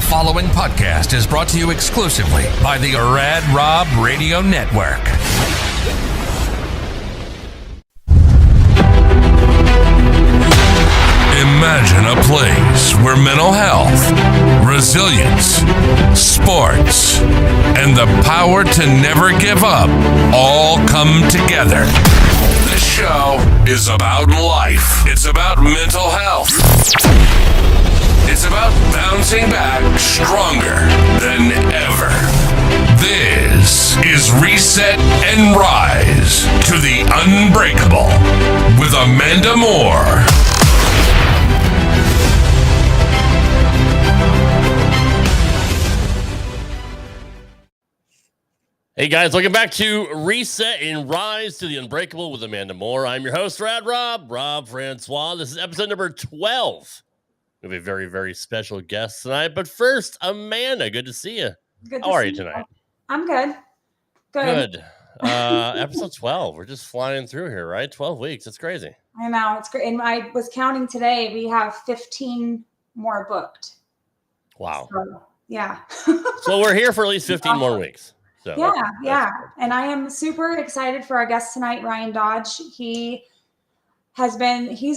following podcast is brought to you exclusively by the Rad Rob Radio Network. Imagine a place where mental health, resilience, sports, and the power to never give up all come together. This show is about life. It's about mental health. It's about bouncing back stronger than ever. This is Reset and Rise to the Unbreakable with Amanda Moore. Hey guys, welcome back to Reset and Rise to the Unbreakable with Amanda Moore. I'm your host, Rad Rob Francois. This is episode number 12. We have a very, very special guest tonight. But first, Amanda, good to see you. How are you tonight? I'm good. Good. Episode 12. We're just flying through here, right? 12 weeks. It's crazy. I know. It's great. And I was counting today. We have 15 more booked. Wow. So, yeah. So we're here for at least 15 more weeks. So yeah. And I am super excited for our guest tonight, Ryan Dodge. He's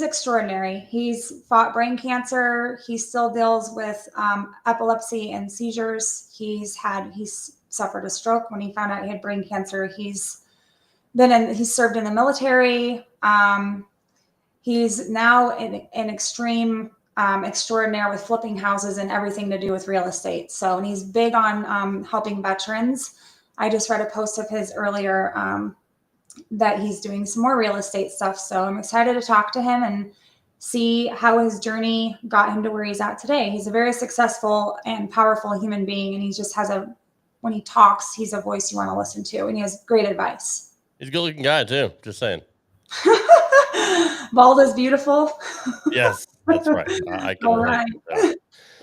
extraordinary. He's fought brain cancer. He still deals with epilepsy and seizures. He's suffered a stroke when he found out he had brain cancer. He's served in the military. He's now an extreme extraordinaire with flipping houses and everything to do with real estate. So, and he's big on helping veterans. I just read a post of his earlier that he's doing some more real estate stuff. So I'm excited to talk to him and see how his journey got him to where he's at today. He's a very successful and powerful human being. And he just when he talks, he's a voice you want to listen to. And he has great advice. He's a good looking guy too. Just saying. Bald is beautiful. Yes, that's right. I can. All right.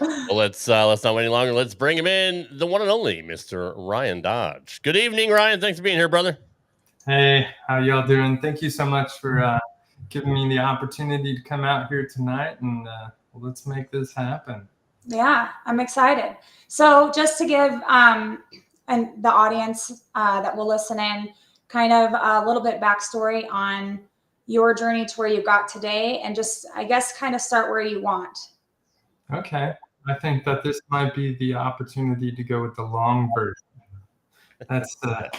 Well, let's not wait any longer. Let's bring him in, the one and only Mr. Ryan Dodge. Good evening, Ryan. Thanks for being here, brother. Hey, how y'all doing? Thank you so much for giving me the opportunity to come out here tonight, and let's make this happen. Yeah, I'm excited. So just to give and the audience that will listen in kind of a little bit backstory on your journey to where you got today, and just, I guess, kind of start where you want. Okay. I think that this might be the opportunity to go with the long version. That's to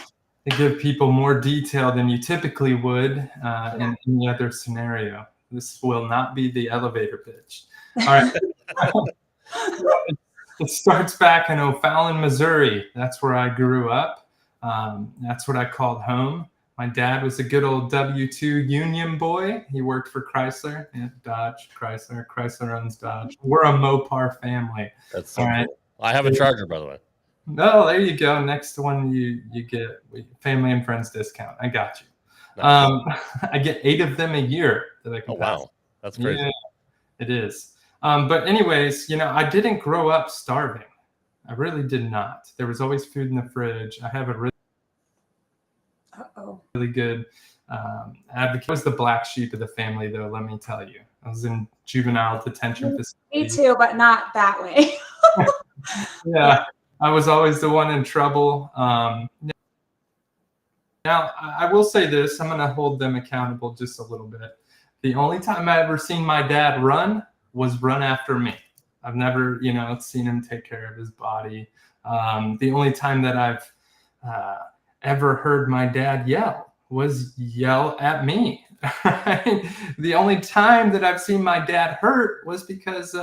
give people more detail than you typically would in any other scenario. This will not be the elevator pitch. All right. It starts back in O'Fallon, Missouri. That's where I grew up. That's what I called home. My dad was a good old W-2 union boy. He worked for Chrysler, Dodge, Chrysler owns Dodge. We're a Mopar family. That's so cool. I have a Charger, by the way. No, there you go. Next one you get family and friends discount. I got you. Nice. I get 8 of them a year that I can pass. Wow. That's crazy. Yeah, it is. But anyways, I didn't grow up starving. I really did not. There was always food in the fridge. I have a really good advocate. I was the black sheep of the family, though, let me tell you. I was in juvenile detention facility. Me too, but not that way. Yeah, I was always the one in trouble. Now, I will say this. I'm going to hold them accountable just a little bit. The only time I ever seen my dad run was run after me. I've never, seen him take care of his body. The only time that I've ever heard my dad yell at me. Right? The only time that I've seen my dad hurt was because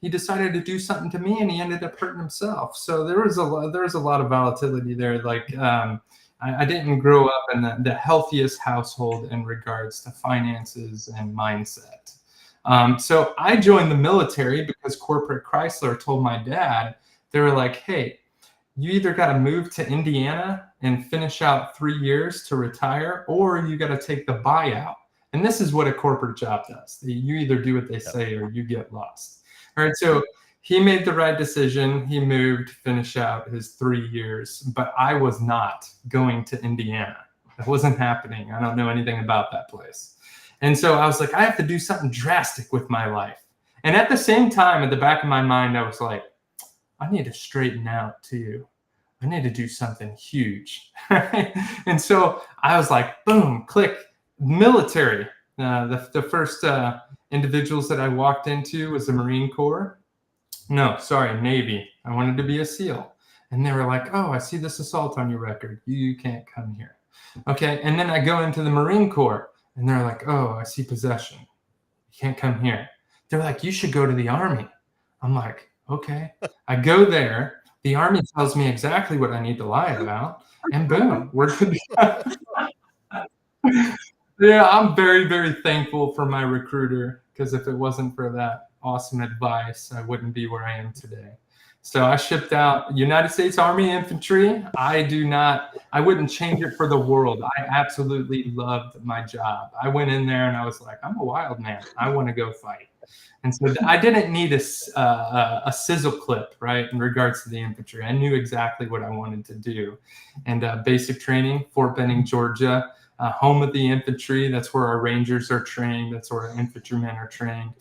he decided to do something to me and he ended up hurting himself. So there was a lot of volatility there. Like I didn't grow up in the healthiest household in regards to finances and mindset. So I joined the military because corporate Chrysler told my dad, they were like, hey, you either got to move to Indiana and finish out 3 years to retire, or you got to take the buyout. And this is what a corporate job does. You either do what they say or you get lost. All right. So he made the right decision. He moved, finish out his 3 years, but I was not going to Indiana. That wasn't happening. I don't know anything about that place. And so I was like, I have to do something drastic with my life. And at the same time, at the back of my mind, I was like, I need to straighten out too. I need to do something huge. And so I was like, boom, click, military. The first individuals that I walked into was the Marine Corps. No, sorry, Navy. I wanted to be a SEAL. And they were like, oh, I see this assault on your record. You can't come here. Okay. And then I go into the Marine Corps and they're like, oh, I see possession. You can't come here. They're like, you should go to the Army. I'm like, okay. I go there. The Army tells me exactly what I need to lie about. And boom, we're good. Yeah, I'm very, very thankful for my recruiter, because if it wasn't for that awesome advice, I wouldn't be where I am today. So I shipped out United States Army Infantry. I wouldn't change it for the world. I absolutely loved my job. I went in there and I was like, I'm a wild man. I want to go fight. And so I didn't need a sizzle clip, right, in regards to the infantry. I knew exactly what I wanted to do. And basic training, Fort Benning, Georgia, home of the infantry. That's where our Rangers are trained. That's where our infantrymen are trained.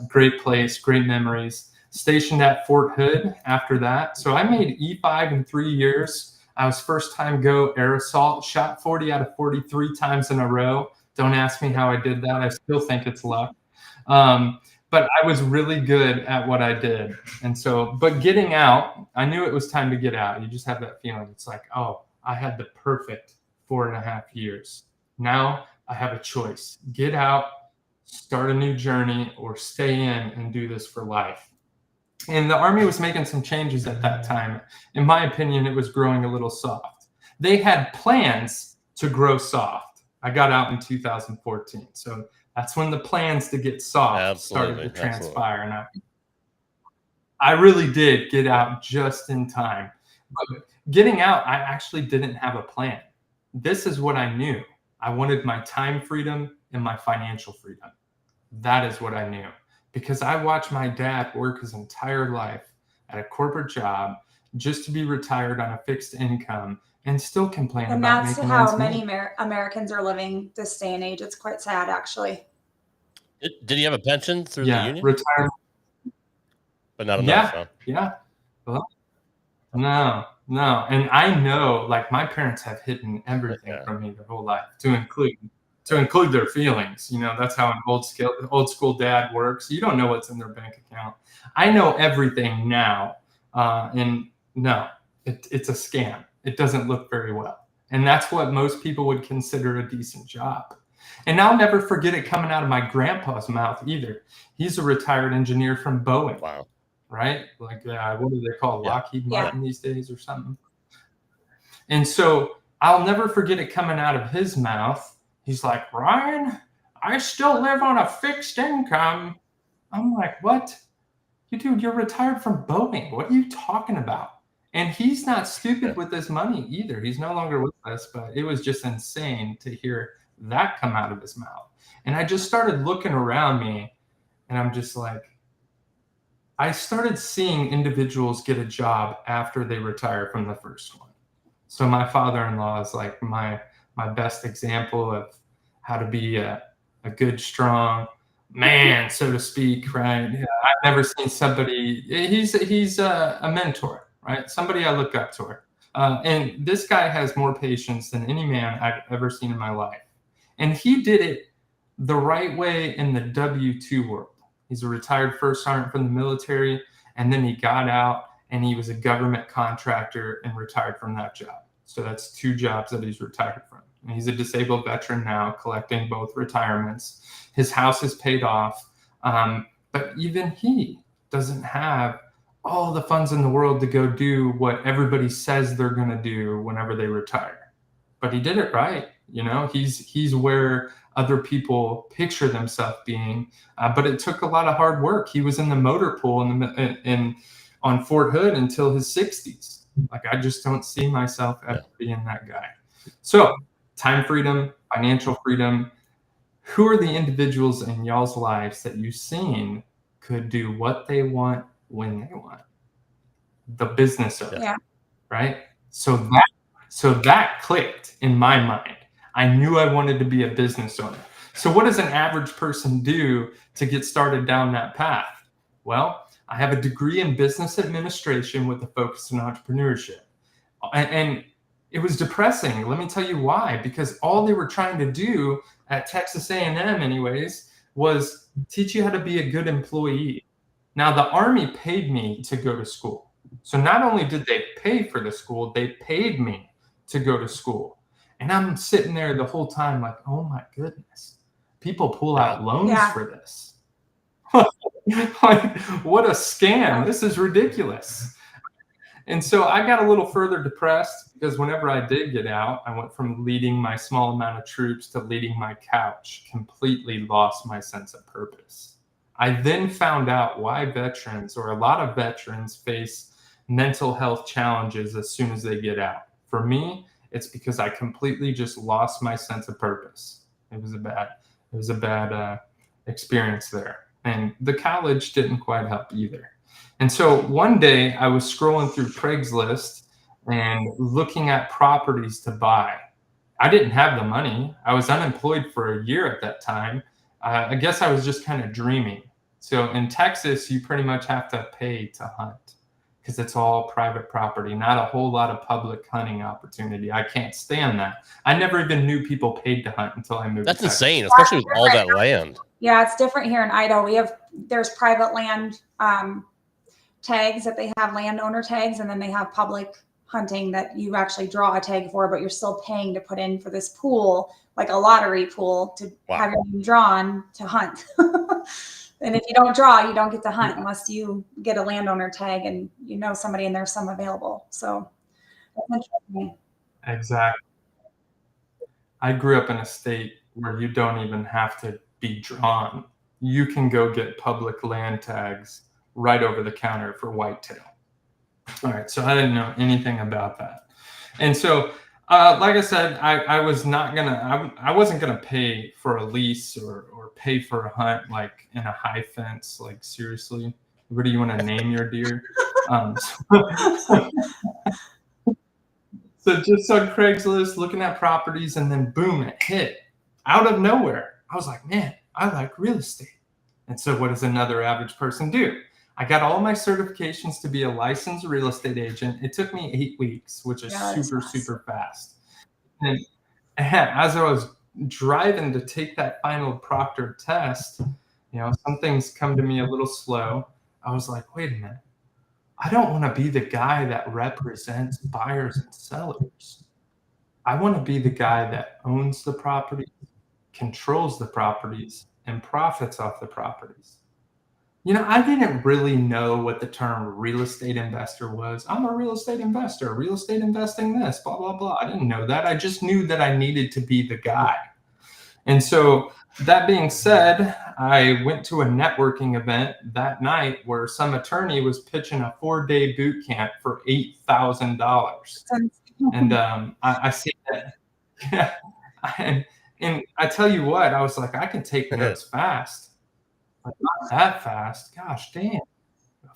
Great place, great memories. Stationed at Fort Hood after that. So I made E5 in 3 years. I was first time go air assault, shot 40 out of 43 times in a row. Don't ask me how I did that. I still think it's luck. But I was really good at what I did. And so, but getting out, I knew it was time to get out. You just have that feeling. It's like, oh, I had the perfect 4.5 years. Now I have a choice. Get out, start a new journey, or stay in and do this for life. And the Army was making some changes at that time. In my opinion, it was growing a little soft. They had plans to grow soft. I got out in 2014. So that's when the plans to get soft started to transpire. And I really did get out just in time. But getting out, I actually didn't have a plan. This is what I knew. I wanted my time freedom and my financial freedom. That is what I knew. Because I watched my dad work his entire life at a corporate job just to be retired on a fixed income and still complain and about that's making how ends many meet. Americans are living this day and age. It's quite sad, actually. Did he have a pension through the union? Retirement. But not enough, huh? Yeah. Well, no. And I know, like, my parents have hidden everything from me their whole life, to include their feelings. You know, that's how an old school dad works. You don't know what's in their bank account. I know everything now. And no, it's a scam. It doesn't look very well. And that's what most people would consider a decent job. And I'll never forget it coming out of my grandpa's mouth either. He's a retired engineer from Boeing. Wow. Right? Like, what do they call it? Lockheed Martin these days or something. And so I'll never forget it coming out of his mouth. He's like, Ryan, I still live on a fixed income. I'm like, what? Dude, you're retired from Boeing. What are you talking about? And he's not stupid with his money either. He's no longer with us, but it was just insane to hear that come out of his mouth. And I just started looking around me, and I'm just like, I started seeing individuals get a job after they retire from the first one. So my father-in-law is like my best example of how to be a good, strong man, so to speak, right? Yeah, I've never seen somebody, he's a mentor, right? Somebody I look up to. And this guy has more patience than any man I've ever seen in my life. And he did it the right way in the W-2 world. He's a retired first sergeant from the military, and then he got out and he was a government contractor and retired from that job. So that's 2 jobs that he's retired from. And he's a disabled veteran now, collecting both retirements. His house is paid off, but even he doesn't have all the funds in the world to go do what everybody says they're going to do whenever they retire. But he did it right. You know, he's where other people picture themselves being, but it took a lot of hard work. He was in the motor pool on Fort Hood until his 60s. Like, I just don't see myself ever being that guy. So time freedom, financial freedom. Who are the individuals in y'all's lives that you've seen could do what they want when they want? The business owner, right? So that clicked in my mind. I knew I wanted to be a business owner. So what does an average person do to get started down that path? Well, I have a degree in business administration with a focus on entrepreneurship. And it was depressing. Let me tell you why. Because all they were trying to do at Texas A&M anyways was teach you how to be a good employee. Now, the Army paid me to go to school. So not only did they pay for the school, they paid me to go to school. And I'm sitting there the whole time like, oh my goodness, people pull out loans for this. Like, what a scam. This is ridiculous. And so I got a little further depressed because whenever I did get out, I went from leading my small amount of troops to leading my couch, completely lost my sense of purpose. I then found out why veterans, or a lot of veterans, face mental health challenges as soon as they get out. For me, it's because I completely just lost my sense of purpose. It was a bad experience there. And the college didn't quite help either. And so one day I was scrolling through Craigslist and looking at properties to buy. I didn't have the money. I was unemployed for a year at that time. I guess I was just kind of dreaming. So in Texas, you pretty much have to pay to hunt because it's all private property, not a whole lot of public hunting opportunity. I can't stand that. I never even knew people paid to hunt until I moved. That's to Texas. insane, especially with all that land. Yeah, it's different here in Idaho. There's private land tags that they have, landowner tags, and then they have public hunting that you actually draw a tag for, but you're still paying to put in for this pool, like a lottery pool, to have your name drawn to hunt. And if you don't draw, you don't get to hunt unless you get a landowner tag and you know somebody and there's some available. So that's interesting. Exactly. I grew up in a state where you don't even have to be drawn. You can go get public land tags right over the counter for whitetail. All right, so I didn't know anything about that. And so, like I said, I wasn't gonna pay for a lease or pay for a hunt like in a high fence. Like seriously, what do you want to name your deer? So just on Craigslist, looking at properties, and then boom, it hit out of nowhere. I was like, man, I like real estate. And so what does another average person do? I got all my certifications to be a licensed real estate agent. It took me 8 weeks, which is super fast. And as I was driving to take that final proctor test, some things come to me a little slow. I was like, wait a minute. I don't want to be the guy that represents buyers and sellers. I want to be the guy that owns the property, controls the properties, and profits off the properties. I didn't really know what the term real estate investor was. I'm a real estate investor, real estate investing this, blah, blah, blah. I didn't know that. I just knew that I needed to be the guy. And so that being said, I went to a networking event that night where some attorney was pitching a 4-day boot camp for $8,000. And I see that. Yeah. And I tell you what, I was like, I can take notes fast. But not that fast. Gosh, damn.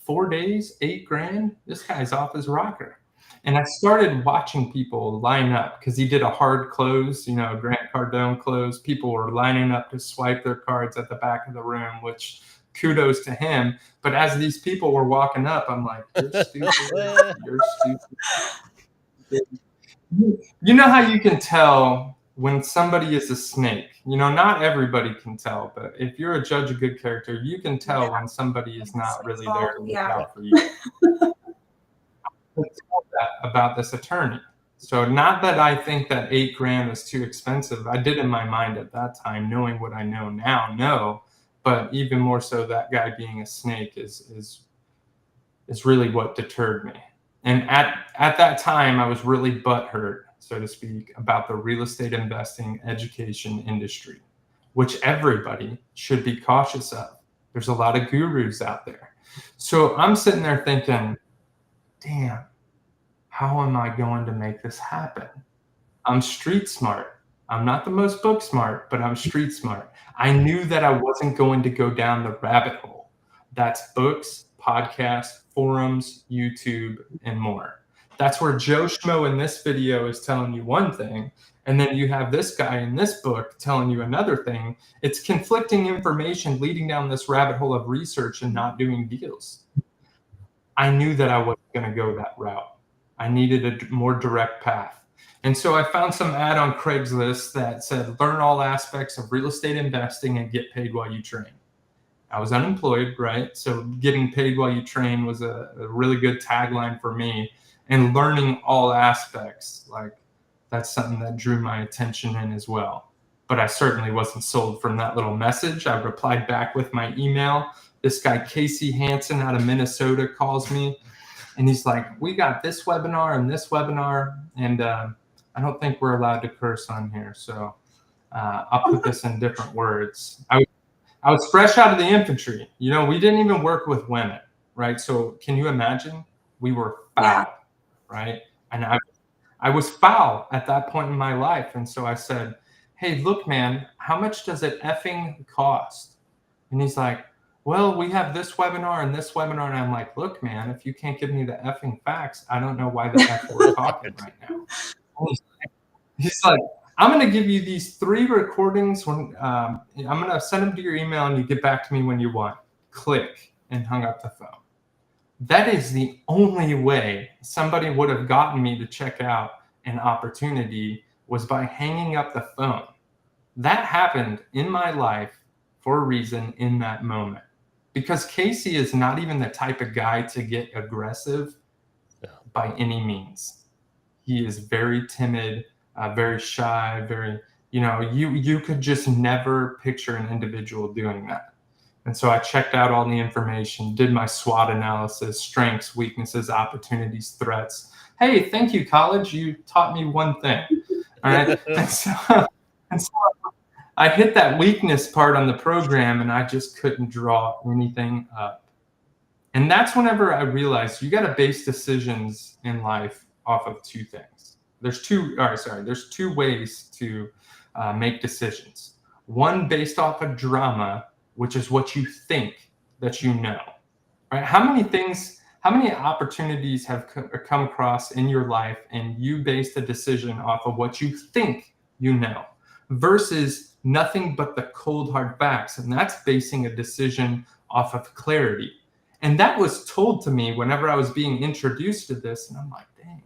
4 days, $8,000. This guy's off his rocker. And I started watching people line up because he did a hard close, Grant Cardone close. People were lining up to swipe their cards at the back of the room, which kudos to him. But as these people were walking up, I'm like, you're stupid. You're stupid. You know how you can tell when somebody is a snake? Not everybody can tell, but if you're a judge of good character, you can tell when somebody is not really there to look out for you. I tell that about this attorney. So not that I think that $8,000 is too expensive. I did in my mind at that time, knowing what I know now, no. But even more so, that guy being a snake is really what deterred me. And at that time, I was really butthurt, so to speak, about the real estate investing education industry, which everybody should be cautious of. There's a lot of gurus out there. So I'm sitting there thinking, damn, how am I going to make this happen? I'm street smart. I'm not the most book smart, but I'm street smart. I knew that I wasn't going to go down the rabbit hole. That's books, podcasts, forums, YouTube, and more. That's where Joe Schmo in this video is telling you one thing, And then you have this guy in this book telling you another thing. It's conflicting information leading down this rabbit hole of research and not doing deals. I knew that I wasn't going to go that route. I needed a more direct path. And so I found some ad on Craigslist that said, learn all aspects of real estate investing and get paid while you train. I was unemployed, right? So getting paid while you train was a really good tagline for me. And learning all aspects, like that's something that drew my attention in as well. But I certainly wasn't sold from that little message. I replied back with my email. This guy, Casey Hansen out of Minnesota, calls me. And he's like, we got this webinar and this webinar. And I don't think we're allowed to curse on here. So I'll put this in different words. I was fresh out of the infantry. You know, we didn't even work with women, right? So can you imagine? We were foul, right? And I was foul at that point in my life. And so I said, hey, look, man, how much does it effing cost? And he's like, well, we have this webinar and this webinar. And I'm like, look, man, if you can't give me the effing facts, I don't know why the F we're talking right now. He's like, I'm going to give you these 3 recordings. When I'm going to send them to your email and you get back to me when you want. Click, and hung up the phone. That is the only way somebody would have gotten me to check out an opportunity, was by hanging up the phone. That happened in my life for a reason in that moment. Because Casey is not even the type of guy to get aggressive by any means. He is very timid, very shy, very, you know, you could just never picture an individual doing that. And so I checked out all the information, did my SWOT analysis, strengths, weaknesses, opportunities, threats. Hey, thank you, college. You taught me one thing. All right. and so I hit that weakness part on the program, and I just couldn't draw anything up. And that's whenever I realized you got to base decisions in life off of 2 things. There's two ways to make decisions. One based off of drama, which is what you think that you know, right? How many opportunities have come across in your life and you based a decision off of what you think you know, versus nothing but the cold hard facts? And that's basing a decision off of clarity. And that was told to me whenever I was being introduced to this. And I'm like, dang,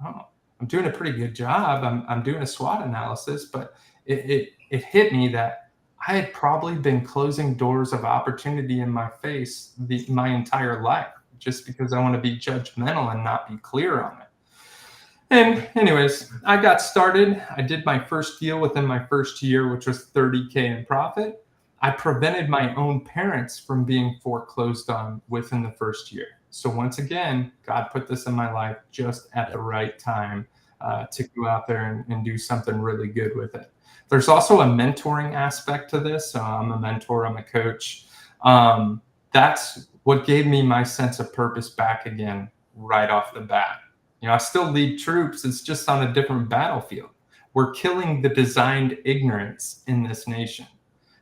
I'm doing a pretty good job. I'm doing a SWOT analysis, but it hit me that I had probably been closing doors of opportunity in my face my entire life, just because I want to be judgmental and not be clear on it. And anyways, I got started. I did my first deal within my first year, which was $30K in profit. I prevented my own parents from being foreclosed on within the first year. So once again, God put this in my life just at the right time to go out there and do something really good with it. There's also a mentoring aspect to this. I'm a mentor, I'm a coach. That's what gave me my sense of purpose back again right off the bat. You know, I still lead troops. It's just on a different battlefield. We're killing the designed ignorance in this nation.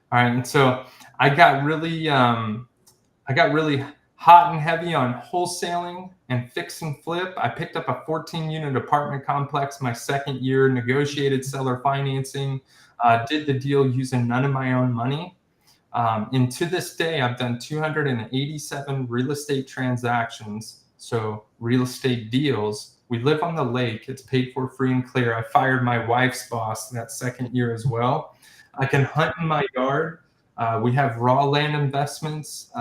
All right, and so I got really hot and heavy on wholesaling and fix and flip. I picked up a 14-unit apartment complex my second year, negotiated seller financing, did the deal using none of my own money. And to this day, I've done 287 real estate transactions, so real estate deals. We live on the lake. It's paid for free and clear. I fired my wife's boss that second year as well. I can hunt in my yard. We have raw land investments.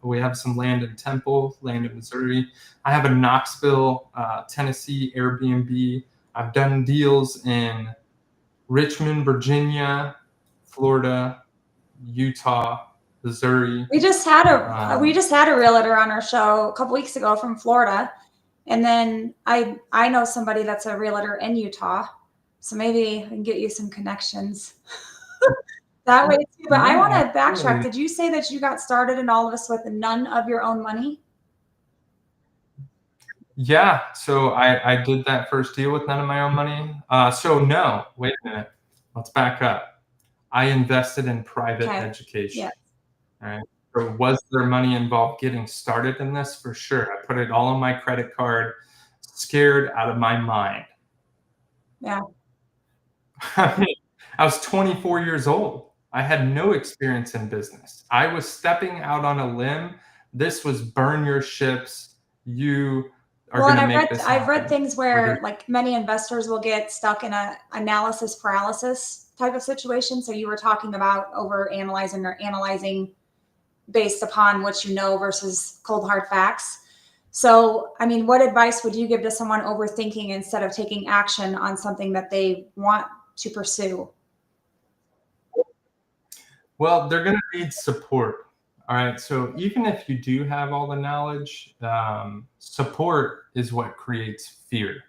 We have some land in Temple, land in Missouri. I have a Knoxville, Tennessee Airbnb. I've done deals in Richmond, Virginia, Florida, Utah, Missouri. We just had a realtor on our show a couple weeks ago from Florida, and then I know somebody that's a realtor in Utah, so maybe I can get you some connections that way too. But I want to backtrack. Did you say that you got started in all of this with none of your own money? Yeah, so I did that first deal with none of my own money. So no, wait a minute. Let's back up. I invested in private education. Yes. All right. So was there money involved getting started in this? For sure. I put it all on my credit card, scared out of my mind. Yeah. I was 24 years old. I had no experience in business. I was stepping out on a limb. This was burn your ships. You are Well, going and to make this I've read happen. things where like many investors will get stuck in a analysis paralysis type of situation. So you were talking about over analyzing or analyzing based upon what you know versus cold hard facts. So, I mean, what advice would you give to someone overthinking instead of taking action on something that they want to pursue? Well, they're going to need support. All right. So even if you do have all the knowledge, support is what creates fear.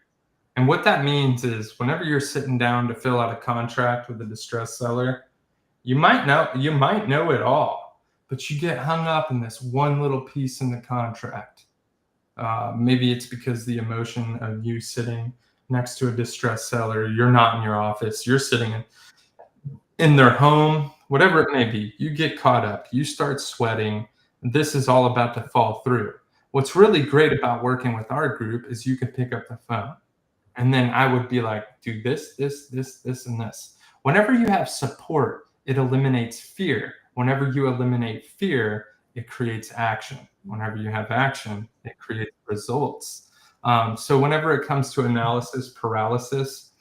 And what that means is whenever you're sitting down to fill out a contract with a distressed seller, you might know it all, but you get hung up in this one little piece in the contract. Maybe it's because the emotion of you sitting next to a distressed seller, you're not in your office, you're sitting in their home, whatever it may be, you get caught up, you start sweating. This is all about to fall through. What's really great about working with our group is you can pick up the phone. And then I would be like, do this, and this. Whenever you have support, it eliminates fear. Whenever you eliminate fear, it creates action. Whenever you have action, it creates results. So whenever it comes to analysis paralysis,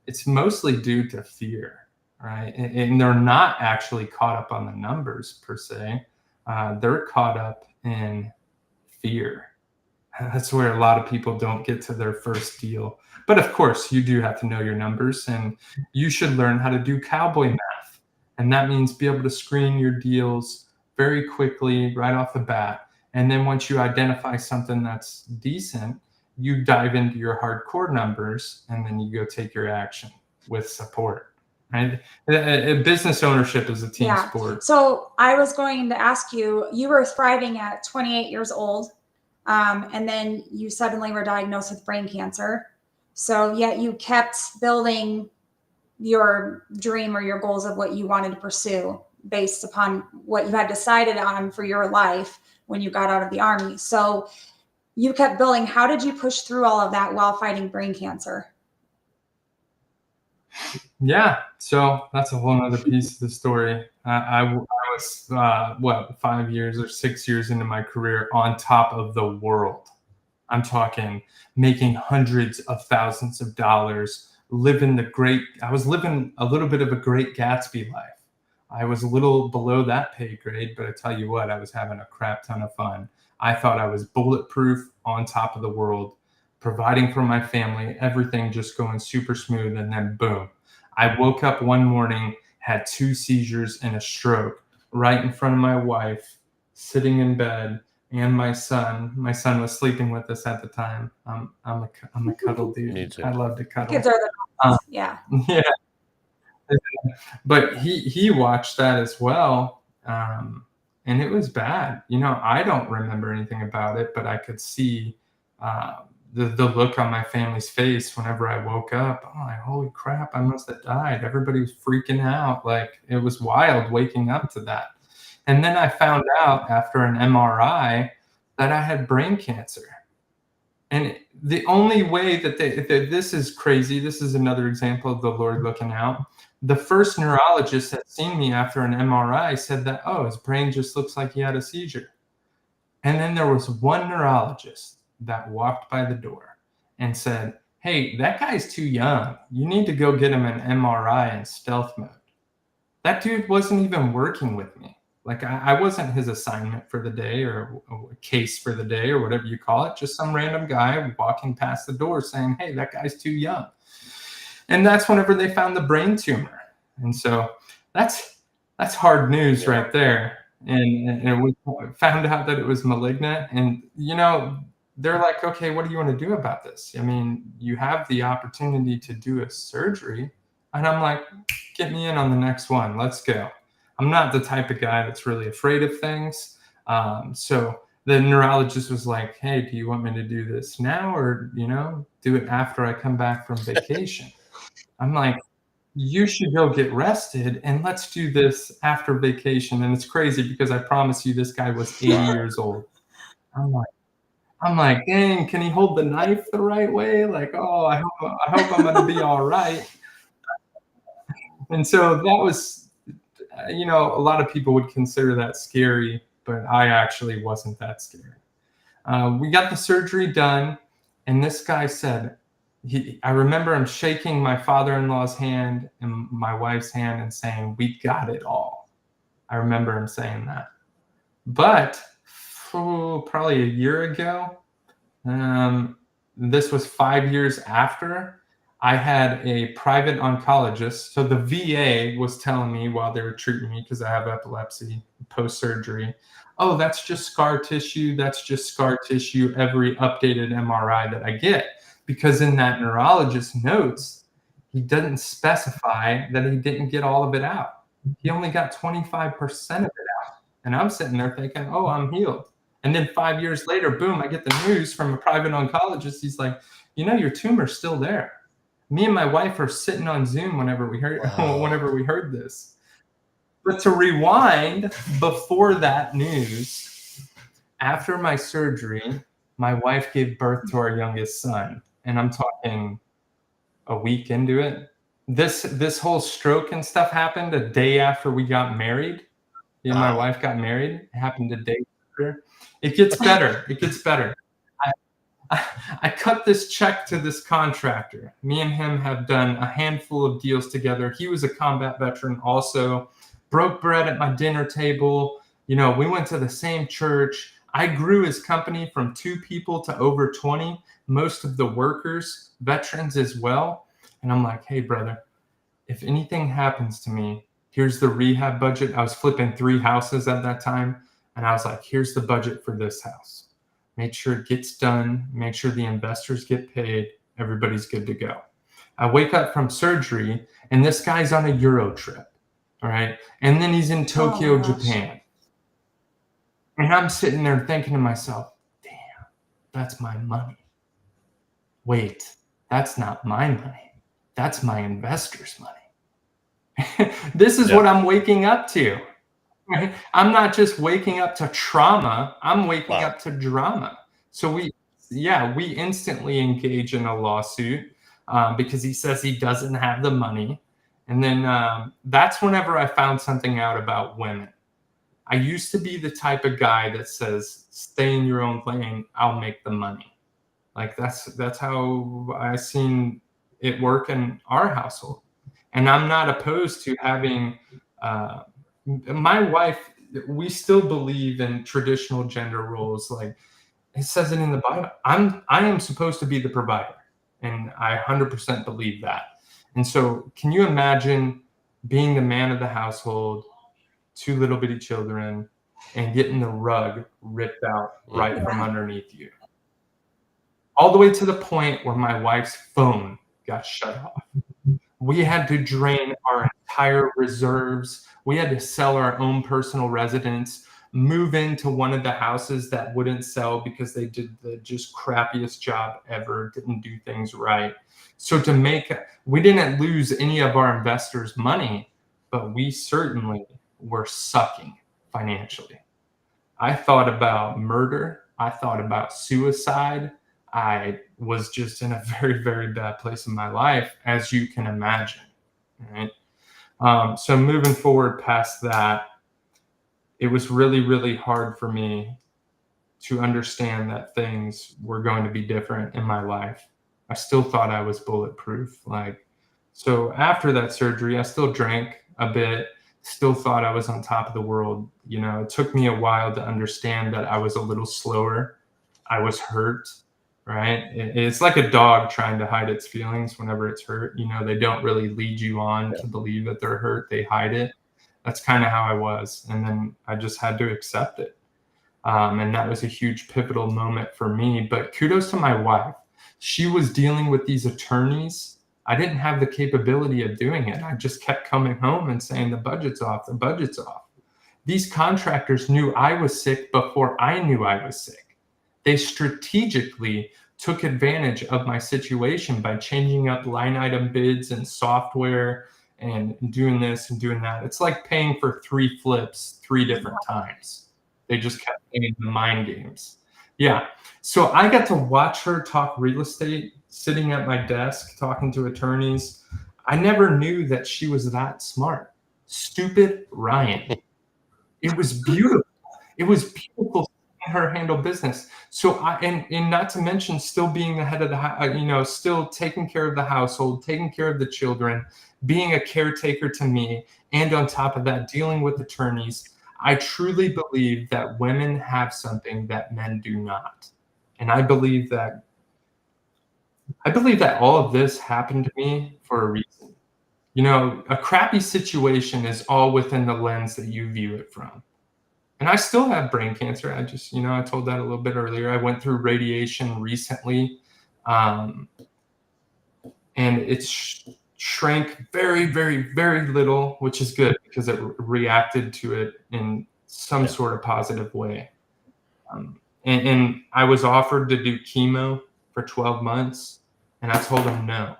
it's mostly due to fear, right? And they're not actually caught up on the numbers per se. They're caught up in fear. That's where a lot of people don't get to their first deal. But of course, you do have to know your numbers, and you should learn how to do cowboy math. And that means be able to screen your deals very quickly right off the bat. And then once you identify something that's decent, you dive into your hardcore numbers, and then you go take your action with support. Right? Business ownership is a team sport. So I was going to ask you, you were thriving at 28 years old. And then you suddenly were diagnosed with brain cancer. So yet you kept building your dream or your goals of what you wanted to pursue based upon what you had decided on for your life when you got out of the Army. So you kept building. How did you push through all of that while fighting brain cancer? Yeah, so that's a whole other piece of the story. I was 5 years or 6 years into my career on top of the world. I'm talking making hundreds of thousands of dollars, I was living a little bit of a great Gatsby life. I was a little below that pay grade, but I tell you what, I was having a crap ton of fun. I thought I was bulletproof, on top of the world, providing for my family, everything just going super smooth, and then boom. I woke up one morning, had 2 seizures and a stroke right in front of my wife, sitting in bed, and my son. My son was sleeping with us at the time. I'm a cuddle dude. Me too. I love to cuddle. Kids are the best. Yeah. Yeah. But he watched that as well. And it was bad. I don't remember anything about it, but I could see the look on my family's face whenever I woke up. I'm like, holy crap, I must have died. Everybody was freaking out. Like, it was wild waking up to that. And then I found out after an MRI that I had brain cancer. And the only way that this is crazy, this is another example of the Lord looking out. The first neurologist that seen me after an MRI said that, oh, his brain just looks like he had a seizure. And then there was one neurologist that walked by the door and said, hey, that guy's too young. You need to go get him an MRI in stealth mode. That dude wasn't even working with me. Like, I wasn't his assignment for the day or a case for the day or whatever you call it. Just some random guy walking past the door saying, hey, that guy's too young. And that's whenever they found the brain tumor. And so that's hard news right there. And we found out that it was malignant. And, they're like, okay, what do you want to do about this? I mean, you have the opportunity to do a surgery. And I'm like, get me in on the next one. Let's go. I'm not the type of guy that's really afraid of things. So the neurologist was like, hey, do you want me to do this now or, do it after I come back from vacation? I'm like, you should go get rested and let's do this after vacation. And it's crazy because I promise you this guy was 80 years old. I'm like, dang, can he hold the knife the right way? Like, oh, I hope I'm going to be all right. And so that was, a lot of people would consider that scary, but I actually wasn't that scary. We got the surgery done, and this guy said, I remember him shaking my father-in-law's hand and my wife's hand and saying, "We got it all." I remember him saying that. But probably a year ago, this was 5 years after, I had a private oncologist. So the VA was telling me while they were treating me, because I have epilepsy post-surgery, "Oh, that's just scar tissue. That's just scar tissue every updated MRI that I get." Because in that neurologist's notes, he didn't specify that he didn't get all of it out. He only got 25% of it out. And I'm sitting there thinking, "Oh, I'm healed." And then 5 years later, boom, I get the news from a private oncologist. He's like, "Your tumor's still there." Me and my wife are sitting on Zoom whenever we heard this. But to rewind, before that news, after my surgery, my wife gave birth to our youngest son. And I'm talking a week into it. This whole stroke and stuff happened a day after we got married. My wife got married. It happened a day after. It gets better. It gets better. I cut this check to this contractor. Me and him have done a handful of deals together. He was a combat veteran also. Broke bread at my dinner table. We went to the same church. I grew his company from 2 people to over 20. Most of the workers, veterans as well. And I'm like, "Hey, brother, if anything happens to me, here's the rehab budget." I was flipping 3 houses at that time. And I was like, "Here's the budget for this house. Make sure it gets done. Make sure the investors get paid. Everybody's good to go." I wake up from surgery, and this guy's on a Euro trip. All right. And then he's in Tokyo, Japan. And I'm sitting there thinking to myself, "Damn, that's my money. Wait, that's not my money. That's my investors' money." This is what I'm waking up to. Right? I'm not just waking up to trauma. I'm waking up to drama. So we instantly engage in a lawsuit because he says he doesn't have the money. And then that's whenever I found something out about women. I used to be the type of guy that says, "Stay in your own lane. I'll make the money." Like that's how I seen it work in our household. And I'm not opposed to having my wife. We still believe in traditional gender roles. Like it says it in the Bible. I am supposed to be the provider, and I 100% believe that. And so, can you imagine being the man of the household, 2 little bitty children, and getting the rug ripped out right from underneath you? All the way to the point where my wife's phone got shut off. We had to drain our entire reserves. We had to sell our own personal residence, move into one of the houses that wouldn't sell because they did the just crappiest job ever, didn't do things right. So we didn't lose any of our investors' money, but we certainly were sucking financially. I thought about murder. I thought about suicide. I was just in a very, very bad place in my life, as you can imagine. Right? So moving forward past that, it was really, really hard for me to understand that things were going to be different in my life. I still thought I was bulletproof. So after that surgery, I still drank a bit, still thought I was on top of the world. It took me a while to understand that I was a little slower. I was hurt. Right? It's like a dog trying to hide its feelings whenever it's hurt. They don't really lead you on to believe that they're hurt. They hide it. That's kind of how I was. And then I just had to accept it. And that was a huge pivotal moment for me. But kudos to my wife. She was dealing with these attorneys. I didn't have the capability of doing it. I just kept coming home and saying, "The budget's off, the budget's off." These contractors knew I was sick before I knew I was sick. They strategically took advantage of my situation by changing up line item bids and software and doing this and doing that. It's like paying for 3 flips 3 different times. They just kept playing the mind games. Yeah. So I got to watch her talk real estate, sitting at my desk, talking to attorneys. I never knew that she was that smart. Stupid Ryan. It was beautiful. It was beautiful seeing her handle business. So and not to mention still being the head of the house, still taking care of the household, taking care of the children, being a caretaker to me, and on top of that, dealing with attorneys. I truly believe that women have something that men do not. And I believe that all of this happened to me for a reason. A crappy situation is all within the lens that you view it from. And I still have brain cancer. I just, I told that a little bit earlier. I went through radiation recently, and it shrank very, very, very little, which is good because it reacted to it in some sort of positive way. And I was offered to do chemo for 12 months, and I told him no,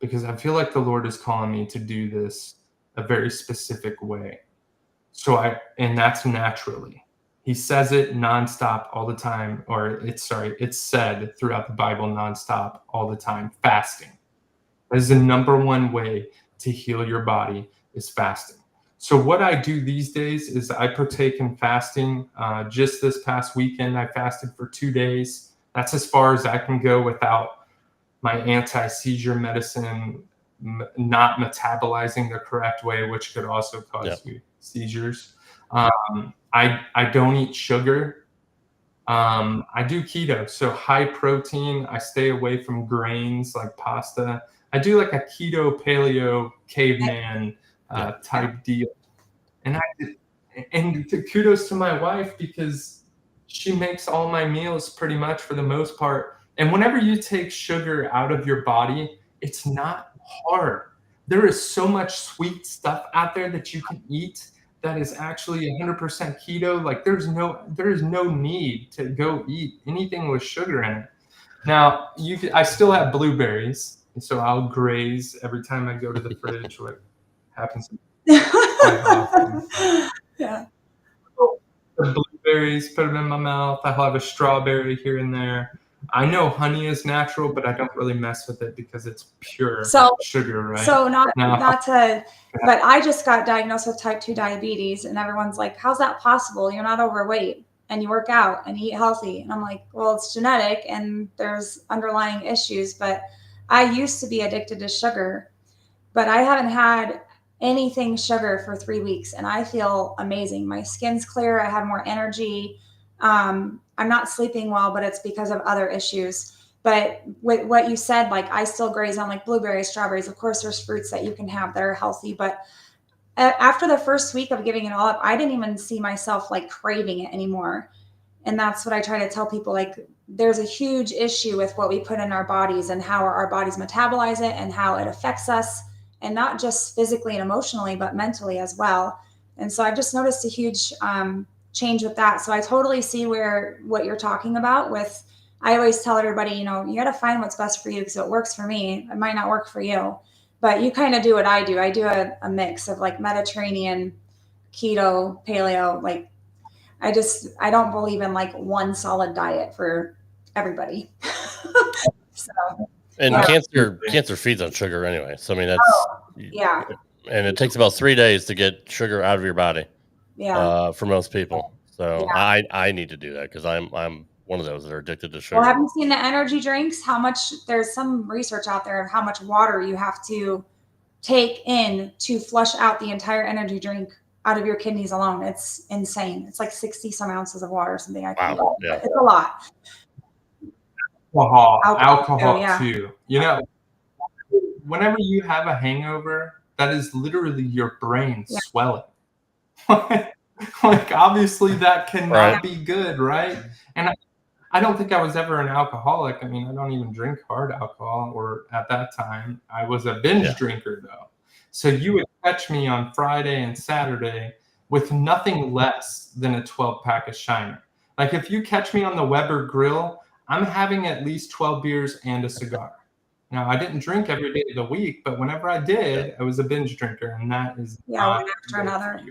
because I feel like the Lord is calling me to do this a very specific way. And that's naturally. He says it nonstop all the time, or it's said throughout the Bible nonstop all the time, fasting. That is the number one way to heal your body, is fasting. So what I do these days is I partake in fasting. Just this past weekend, I fasted for 2 days. That's as far as I can go without my anti-seizure medicine not metabolizing the correct way, which could also cause you seizures. I don't eat sugar. I do keto, so high protein. I stay away from grains like pasta. I do like a keto, paleo, caveman type deal. And kudos to my wife, because she makes all my meals pretty much for the most part. And whenever you take sugar out of your body, it's not hard. There is so much sweet stuff out there that you can eat that is actually 100% keto. Like there is no need to go eat anything with sugar in it. Now I still have blueberries, and so I'll graze every time I go to the fridge, what happens quite often. Yeah. The blueberries, put them in my mouth. I'll have a strawberry here and there. I know honey is natural, but I don't really mess with it because it's pure sugar, right? So but I just got diagnosed with type 2 diabetes, and everyone's like, how's that possible? You're not overweight and you work out and eat healthy. And I'm like, well, it's genetic and there's underlying issues. But I used to be addicted to sugar, but I haven't had anything sugar for 3 weeks, and I feel amazing. My skin's clear. I have more energy. I'm not sleeping well, but it's because of other issues. But with what you said, like I still graze on like blueberries, strawberries. Of course, there's fruits that you can have that are healthy. But after the first week of giving it all up, I didn't even see myself like craving it anymore. And that's what I try to tell people. Like there's a huge issue with what we put in our bodies and how our bodies metabolize it and how it affects us. And not just physically and emotionally, but mentally as well. And so I've just noticed a huge change with that. So I totally see what you're talking about with, I always tell everybody, you got to find what's best for you, because it works for me. It might not work for you, but you kind of do what I do. I do a mix of like Mediterranean, keto, paleo. Like I don't believe in like one solid diet for everybody. So. And cancer feeds on sugar anyway. So I mean that's and it takes about 3 days to get sugar out of your body. Yeah. For most people. So I need to do that because I'm one of those that are addicted to sugar. Well, have you seen the energy drinks? There's some research out there of how much water you have to take in to flush out the entire energy drink out of your kidneys alone. It's insane. It's like 60 some ounces of water or something. Wow. Yeah. It's a lot. Alcohol too. Whenever you have a hangover, that is literally your brain swelling. Like obviously that cannot be good, right? And I don't think I was ever an alcoholic. I mean, I don't even drink hard alcohol, or at that time I was a binge drinker though. So you would catch me on Friday and Saturday with nothing less than a 12-pack of Shiner. Like if you catch me on the Weber grill, I'm having at least 12 beers and a cigar. Now, I didn't drink every day of the week, but whenever I did, I was a binge drinker, and that is one after another.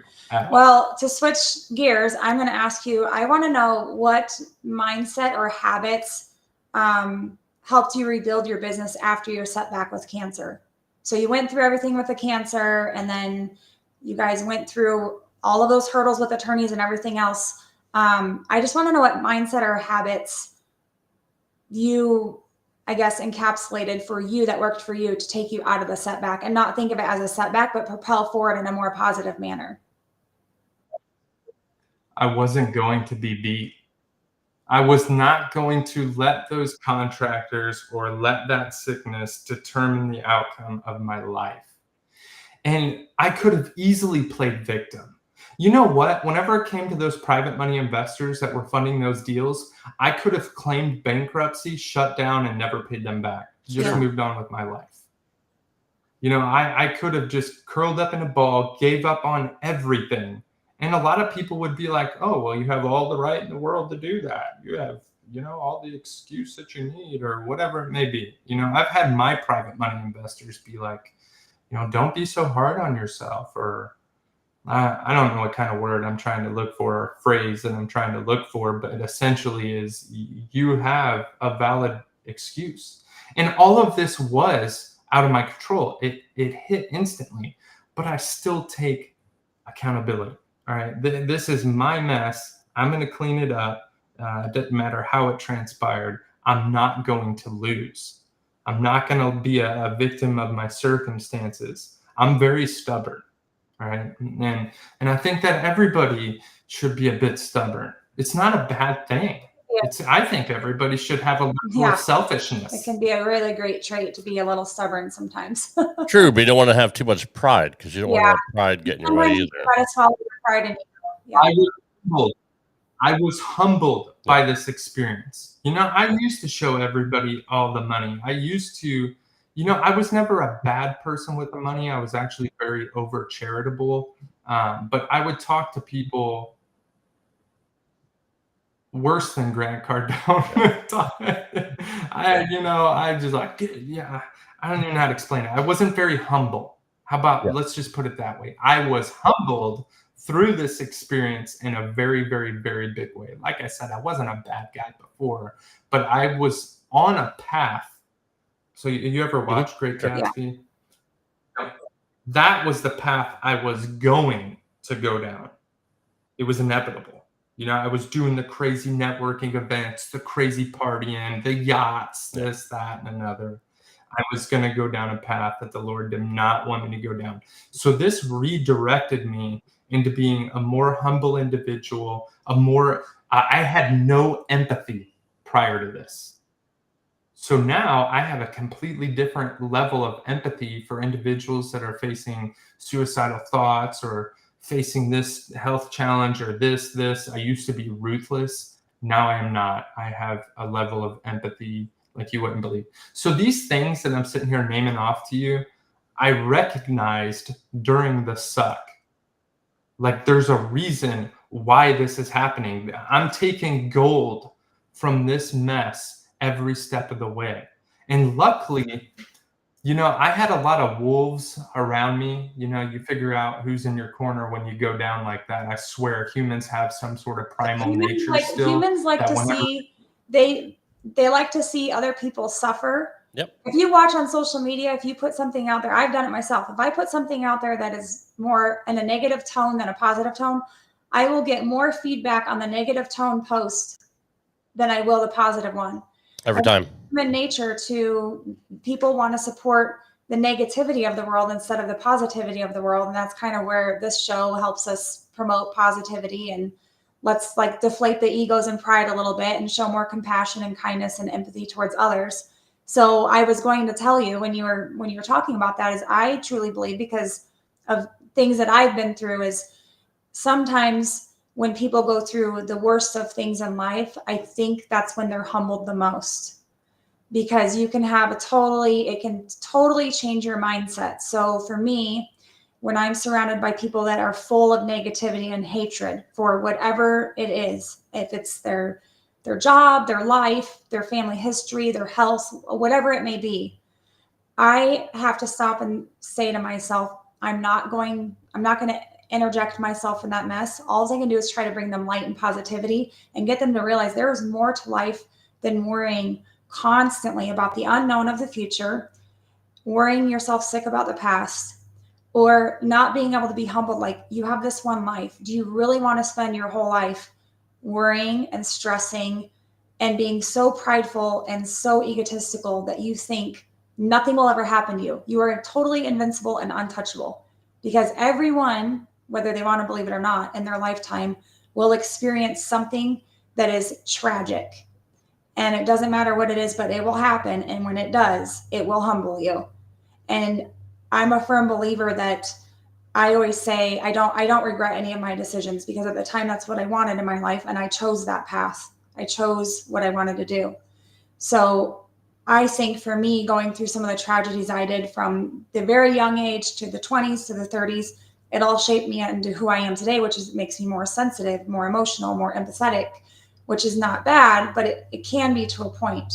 Well, to switch gears, I'm going to ask you, I want to know what mindset or habits helped you rebuild your business after your setback with cancer. So you went through everything with the cancer, and then you guys went through all of those hurdles with attorneys and everything else. I just want to know what mindset or habits you, I guess, encapsulated for you that worked for you to take you out of the setback, and not think of it as a setback, but propel forward in a more positive manner. I wasn't going to be beat. I was not going to let those contractors or let that sickness determine the outcome of my life. And I could have easily played victim. You know what? Whenever it came to those private money investors that were funding those deals, I could have claimed bankruptcy, shut down, and never paid them back. Just moved on with my life. You know, I could have just curled up in a ball, gave up on everything. And a lot of people would be like, oh, well, you have all the right in the world to do that. You have, you know, all the excuse that you need, or whatever it may be. You know, I've had my private money investors be like, you know, don't be so hard on yourself, or I don't know what kind of word I'm trying to look for, or phrase that I'm trying to look for, but it essentially is, you have a valid excuse. And all of this was out of my control. It hit instantly, but I still take accountability. All right, this is my mess. I'm going to clean it up. It doesn't matter how it transpired. I'm not going to lose. I'm not going to be a victim of my circumstances. I'm very stubborn. All right. And I think that everybody should be a bit stubborn. It's not a bad thing. I think everybody should have a little of selfishness. It can be a really great trait to be a little stubborn sometimes. True, but you don't want to have too much pride, because you don't want to have pride get in your way either. Try to swallow your pride in you. I was humbled by this experience. You know, I used to show everybody all the money. I used to, you know, I was never a bad person with the money. I was actually very over charitable. But I would talk to people worse than Grant Cardone. I just like, I don't even know how to explain it. I wasn't very humble. How about, let's just put it that way. I was humbled through this experience in a very, very, very big way. Like I said, I wasn't a bad guy before, but I was on a path. So you ever watch Great Gatsby? Yeah. That was the path I was going to go down. It was inevitable. You know, I was doing the crazy networking events, the crazy partying, the yachts, this, that, and another. I was going to go down a path that the Lord did not want me to go down. So this redirected me into being a more humble individual, I had no empathy prior to this. So now I have a completely different level of empathy for individuals that are facing suicidal thoughts or facing this health challenge or this. I used to be ruthless. Now I am not. I have a level of empathy like you wouldn't believe. So these things that I'm sitting here naming off to you, I recognized during the suck. Like, there's a reason why this is happening. I'm taking gold from this mess every step of the way. And luckily, you know, I had a lot of wolves around me. You know, you figure out who's in your corner when you go down like that. I swear humans have some sort of primal nature still. Humans like to see, they like to see other people suffer. Yep. If you watch on social media, if you put something out there, I've done it myself. If I put something out there that is more in a negative tone than a positive tone, I will get more feedback on the negative tone post than I will the positive one. Every time. Human nature to people want to support the negativity of the world instead of the positivity of the world. And that's kind of where this show helps us promote positivity, and let's like deflate the egos and pride a little bit and show more compassion and kindness and empathy towards others. So I was going to tell you when you were talking about that, is I truly believe, because of things that I've been through, is sometimes when people go through the worst of things in life, I think that's when they're humbled the most, because you can have it can totally change your mindset. So for me, when I'm surrounded by people that are full of negativity and hatred for whatever it is, if it's their job, their life, their family history, their health, whatever it may be, I have to stop and say to myself, I'm not going to interject myself in that mess. All I can do is try to bring them light and positivity and get them to realize there is more to life than worrying constantly about the unknown of the future. worrying yourself sick about the past, or not being able to be humbled. Like, you have this one life. Do you really want to spend your whole life worrying and stressing and being so prideful and so egotistical that you think nothing will ever happen to you? You are totally invincible and untouchable, because everyone, whether they want to believe it or not, in their lifetime will experience something that is tragic. And it doesn't matter what it is, but it will happen. And when it does, it will humble you. And I'm a firm believer that I always say I don't regret any of my decisions, because at the time that's what I wanted in my life, and I chose that path. I chose what I wanted to do. So I think for me, going through some of the tragedies I did from the very young age to the 20s to the 30s, it all shaped me into who I am today, which makes me more sensitive, more emotional, more empathetic, which is not bad, but it can be to a point.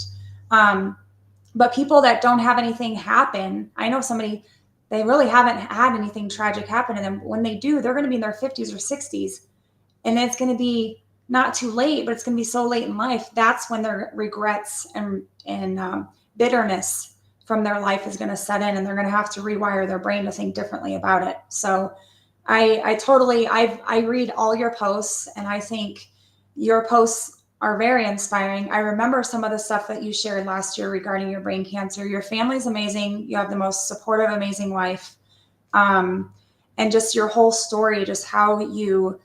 But people that don't have anything happen, I know somebody, they really haven't had anything tragic happen to them. When they do, they're going to be in their 50s or 60s. And it's going to be not too late, but it's going to be so late in life. That's when their regrets and bitterness from their life is going to set in, and they're going to have to rewire their brain to think differently about it. So I read all your posts, and I think your posts are very inspiring. I remember some of the stuff that you shared last year regarding your brain cancer. Your family's amazing. You have the most supportive, amazing wife. And just your whole story, just how you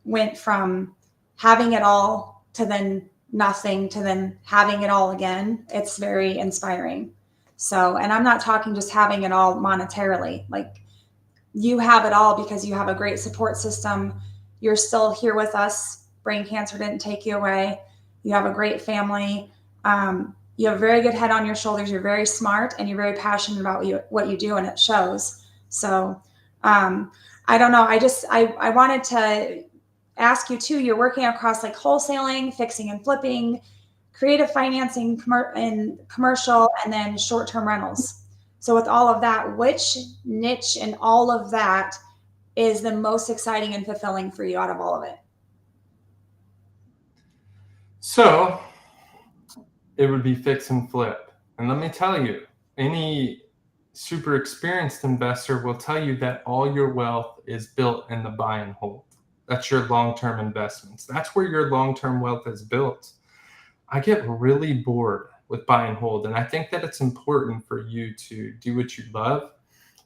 went from having it all to then nothing to then having it all again. It's very inspiring. So, and I'm not talking just having it all monetarily. Like, you have it all because you have a great support system. You're still here with us. Brain cancer didn't take you away. You have a great family. You have a very good head on your shoulders. You're very smart, and you're very passionate about what you do, and it shows. So I don't know. I wanted to ask you too. You're working across like wholesaling, fixing and flipping, creative financing, and commercial, and then short-term rentals. So with all of that, which niche and all of that is the most exciting and fulfilling for you out of all of it? So it would be fix and flip. And let me tell you, any super experienced investor will tell you that all your wealth is built in the buy and hold. That's your long-term investments. That's where your long-term wealth is built. I get really bored with buy and hold, and I think that it's important for you to do what you love.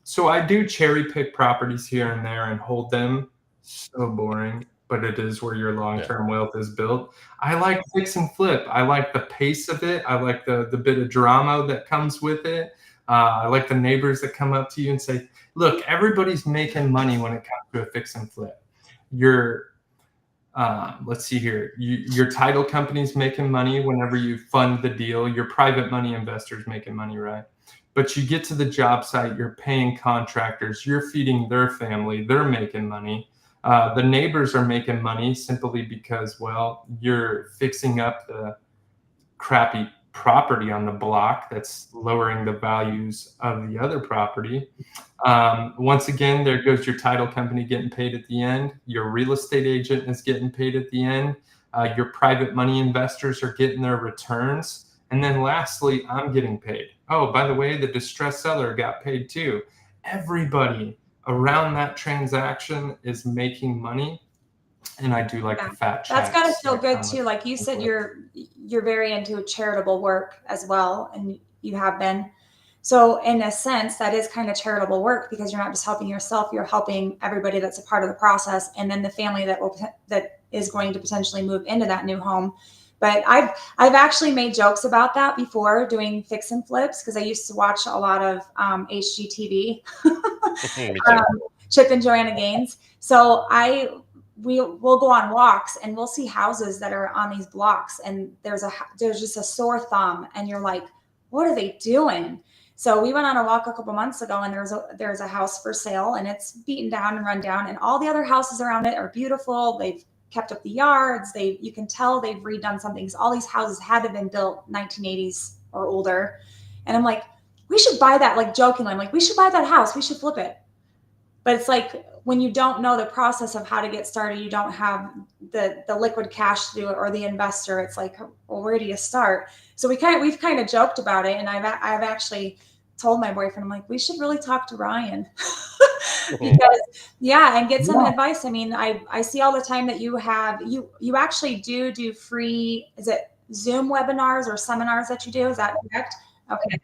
So I do cherry pick properties here and there and hold them. So boring, but it is where your long-term wealth is built. I like fix and flip. I like the pace of it. I like the bit of drama that comes with it. I like the neighbors that come up to you and say, look, everybody's making money when it comes to a fix and flip. Let's see here. Your title company's making money whenever you fund the deal. Your private money investor's making money, right? But you get to the job site, you're paying contractors, you're feeding their family, they're making money. The neighbors are making money simply because, well, you're fixing up the crappy property on the block that's lowering the values of the other property. Once again, there goes your title company getting paid at the end. Your real estate agent is getting paid at the end. Your private money investors are getting their returns. And then lastly, I'm getting paid. Oh, by the way, the distressed seller got paid too. Everybody around that transaction is making money. And I do like the fat checks. That's got to feel good too. Like you said, you're very into charitable work as well, and you have been. So in a sense, that is kind of charitable work, because you're not just helping yourself, you're helping everybody that's a part of the process, and then the family that is going to potentially move into that new home. But I've actually made jokes about that before, doing fix and flips, because I used to watch a lot of HGTV, Chip and Joanna Gaines. So we'll go on walks, and we'll see houses that are on these blocks, and there's just a sore thumb, and you're like, what are they doing? So we went on a walk a couple months ago, and there's a house for sale, and it's beaten down and run down, and all the other houses around it are beautiful. They've kept up the yards. You can tell they've redone something. All these houses had to have been built 1980s or older. And I'm like, we should buy that, like jokingly. I'm like, we should buy that house. We should flip it. But it's like, when you don't know the process of how to get started, you don't have the liquid cash to do it, or the investor. It's like, well, where do you start? So we've kind of joked about it. And I've actually told my boyfriend, I'm like, we should really talk to Ryan. Because and get some advice. I mean, I see all the time that you actually do free, is it Zoom webinars or seminars that you do? Is that correct? Okay.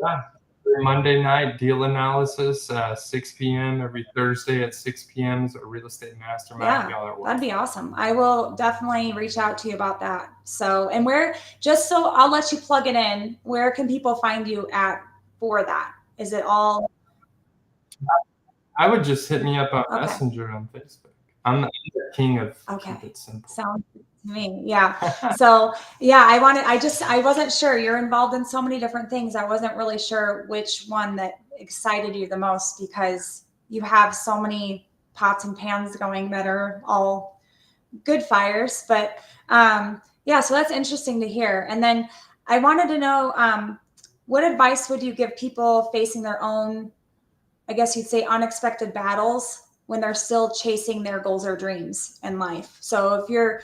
Yeah. Every Monday night, deal analysis, 6 p.m. every Thursday at 6 p.m. is a real estate mastermind. Yeah, that'd be awesome. I will definitely reach out to you about that. So, and so I'll let you plug it in. Where can people find you at for that? Is it all? I would just hit me up on Messenger on Facebook. I'm the king of keep it simple. Sounds good to me. Yeah. So I wasn't sure. You're involved in so many different things. I wasn't really sure which one that excited you the most, because you have so many pots and pans going that are all good fires. But so that's interesting to hear. And then I wanted to know, what advice would you give people facing their own, I guess you'd say, unexpected battles when they're still chasing their goals or dreams in life? So if you're,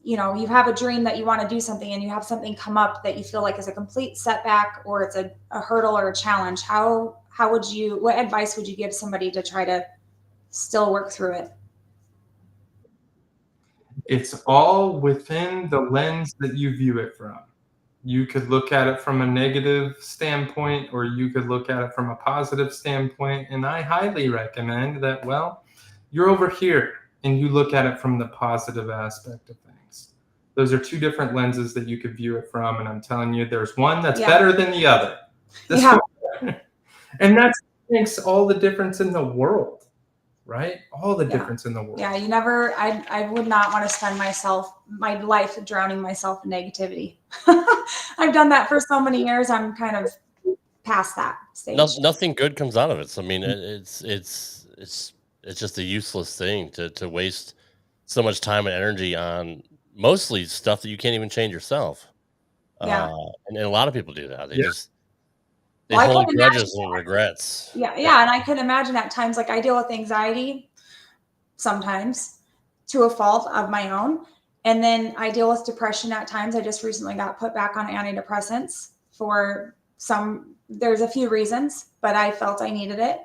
you have a dream that you want to do something and you have something come up that you feel like is a complete setback, or it's a hurdle or a challenge, what advice would you give somebody to try to still work through it? It's all within the lens that you view it from. You could look at it from a negative standpoint, or you could look at it from a positive standpoint. And I highly recommend that, you're over here and you look at it from the positive aspect of things. Those are two different lenses that you could view it from. And I'm telling you, there's one that's better than the other. And that makes all the difference in the world, right? All the difference in the world. Yeah, I would not want to spend my life drowning myself in negativity. I've done that for so many years. I'm kind of past that stage. Nothing good comes out of it. So I mean, it's just a useless thing to waste so much time and energy on mostly stuff that you can't even change yourself. And a lot of people do that. They hold grudges and regrets. And I can imagine at times, like I deal with anxiety sometimes to a fault of my own. And then I deal with depression at times. I just recently got put back on antidepressants there's a few reasons, but I felt I needed it.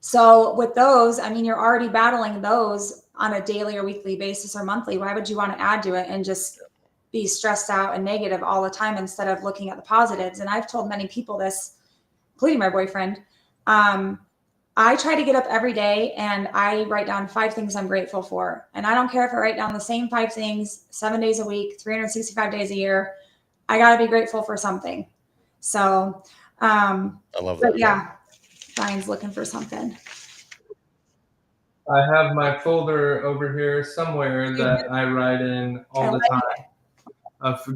So with those, I mean, you're already battling those on a daily or weekly basis or monthly. Why would you want to add to it and just be stressed out and negative all the time instead of looking at the positives? And I've told many people this, including my boyfriend. I try to get up every day and I write down 5 things I'm grateful for. And I don't care if I write down the same 5 things 7 days a week, 365 days a year. I got to be grateful for something. So, I love that. Yeah, Ryan's looking for something. I have my folder over here somewhere that I write in all the time of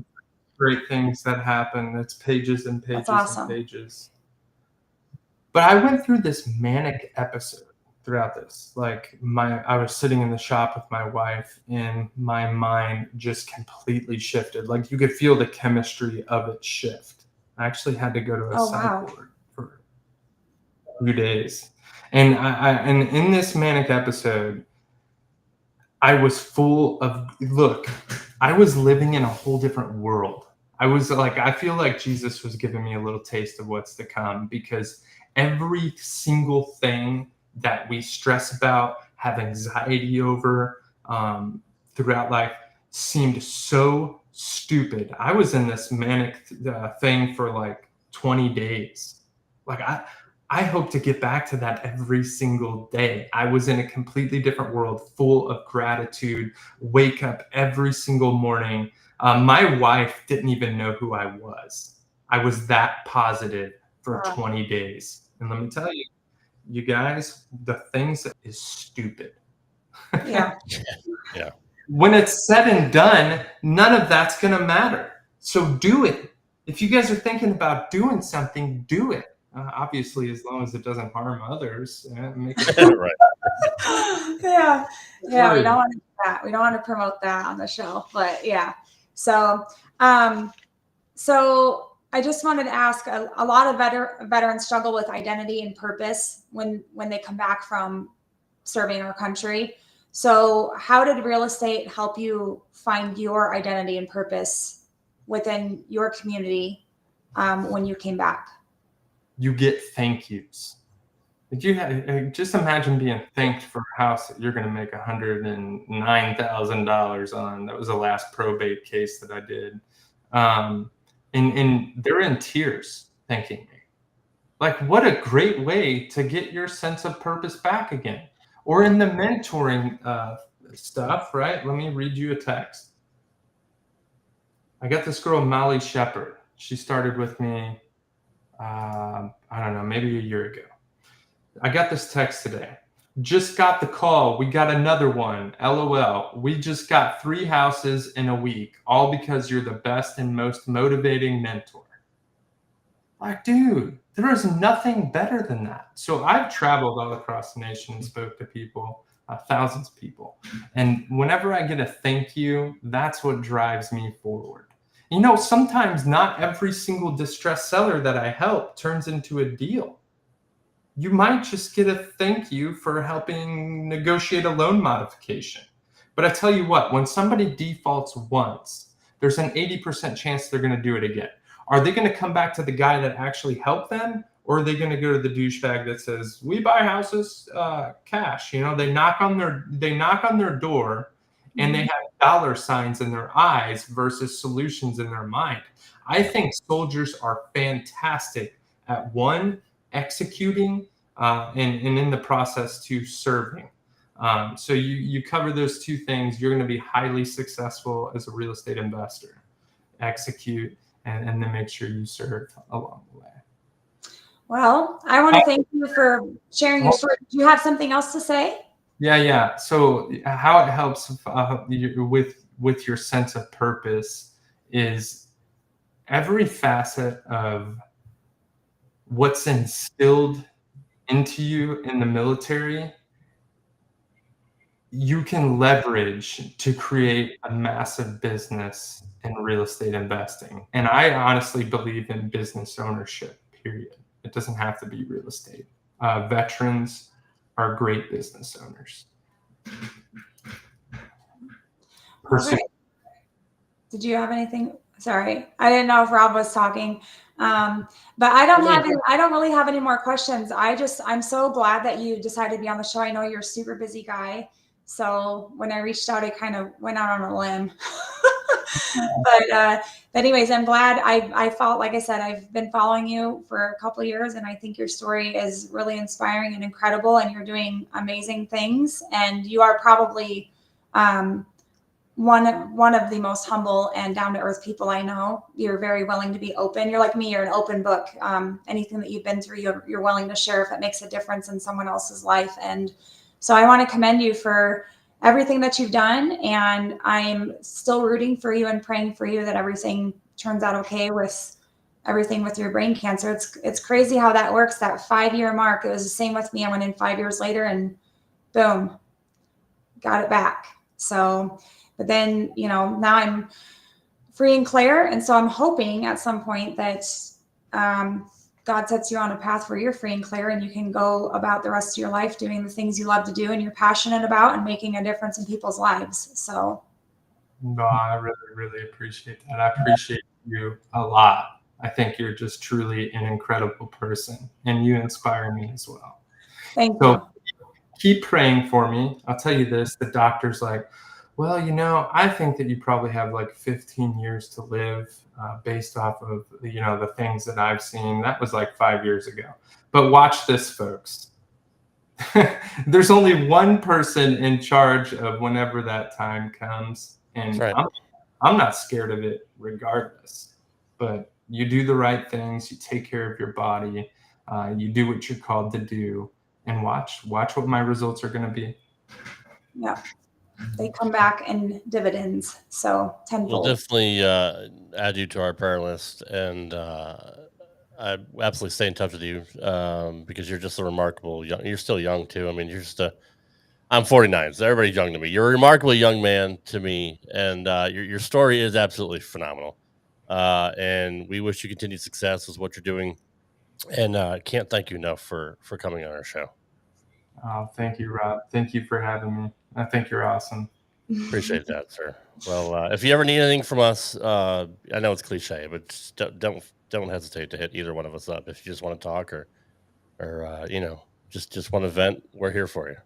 great things that happen. It's pages and pages and pages. But I went through this manic episode throughout this. Like I was sitting in the shop with my wife and my mind just completely shifted. Like you could feel the chemistry of it shift. I actually had to go to a psych ward for a few days. And and in this manic episode, I was full of, I was living in a whole different world. I feel like Jesus was giving me a little taste of what's to come, because every single thing that we stress about, have anxiety over throughout life seemed so stupid. I was in this manic thing for like 20 days. Like I hope to get back to that every single day. I was in a completely different world, full of gratitude, wake up every single morning. My wife didn't even know who I was. I was that positive for 20 days. And let me tell you, you guys, the things that is stupid. Yeah. Yeah. When it's said and done, none of that's going to matter. So do it. If you guys are thinking about doing something, do it. Obviously, as long as it doesn't harm others. Make it Right. Yeah. We don't want to do that. We don't want to promote that on the show. But yeah. So, I just wanted to ask, a lot of veterans struggle with identity and purpose when they come back from serving our country. So how did real estate help you find your identity and purpose within your community when you came back? You get thank yous. If you just imagine being thanked for a house that you're going to make $109,000 on. That was the last probate case that I did. And they're in tears thanking me. Like, what a great way to get your sense of purpose back again. Or in the mentoring stuff, right? Let me read you a text. I got this girl, Molly Shepard. She started with me, I don't know, maybe a year ago. I got this text today. Just got the call. We got another one. LOL. We just got 3 houses in a week, all because you're the best and most motivating mentor. Like, dude, there is nothing better than that. So I've traveled all across the nation and spoke to people, thousands of people. And whenever I get a thank you, that's what drives me forward. You know, sometimes not every single distressed seller that I help turns into a deal. You might just get a thank you for helping negotiate a loan modification. But I tell you what, when somebody defaults once, there's an 80% chance they're going to do it again. Are they going to come back to the guy that actually helped them? Or are they going to go to the douchebag that says, we buy houses cash? You know, they knock on their door and they have dollar signs in their eyes versus solutions in their mind. I think soldiers are fantastic at executing and in the process to serving. So you cover those 2 things, you're going to be highly successful as a real estate investor. Execute and then make sure you serve along the way. Well, I want to thank you for sharing your story. Do you have something else to say? Yeah. So how it helps with your sense of purpose is every facet of what's instilled into you in the military, you can leverage to create a massive business in real estate investing. And I honestly believe in business ownership, period. It doesn't have to be real estate. Veterans are great business owners. Okay. Did you have anything? Sorry, I didn't know if Rob was talking. But I don't really have any more questions. I'm so glad that you decided to be on the show. I know you're a super busy guy. So when I reached out, I kind of went out on a limb. But anyways, I'm glad. I felt, like I said, I've been following you for a couple of years, and I think your story is really inspiring and incredible, and you're doing amazing things. And you are probably one of the most humble and down-to-earth people I know. You're very willing to be open. You're like me. You're an open book. Anything that you've been through, you're willing to share if it makes a difference in someone else's life. And so I want to commend you for everything that you've done. And I'm still rooting for you and praying for you that everything turns out okay with everything with your brain cancer. It's crazy how that works. That 5-year mark, it was the same with me. I went in 5 years later and boom, got it back. So, but then, now I'm free and clear. And so I'm hoping at some point that God sets you on a path where you're free and clear and you can go about the rest of your life doing the things you love to do and you're passionate about and making a difference in people's lives. So. No, I really, really appreciate that. I appreciate you a lot. I think you're just truly an incredible person and you inspire me as well. Thank you. Keep praying for me. I'll tell you this, the doctor's like, well, I think that you probably have like 15 years to live based off of, the things that I've seen. That was like 5 years ago. But watch this, folks. There's only one person in charge of whenever that time comes. And right. I'm not scared of it regardless. But you do the right things. You take care of your body. You do what you're called to do. And watch what my results are going to be. Yeah. They come back in dividends. So tenfold. We'll definitely add you to our prayer list. And I absolutely stay in touch with you because you're just a remarkable young. You're still young, too. I mean, I'm 49, so everybody's young to me. You're a remarkably young man to me. And your story is absolutely phenomenal. And we wish you continued success with what you're doing. And can't thank you enough for coming on our show. Oh, thank you, Rob. Thank you for having me. I think you're awesome. Appreciate that, sir. Well, if you ever need anything from us, I know it's cliche, but just don't don't hesitate to hit either one of us up if you just want to talk or just want to vent. We're here for you.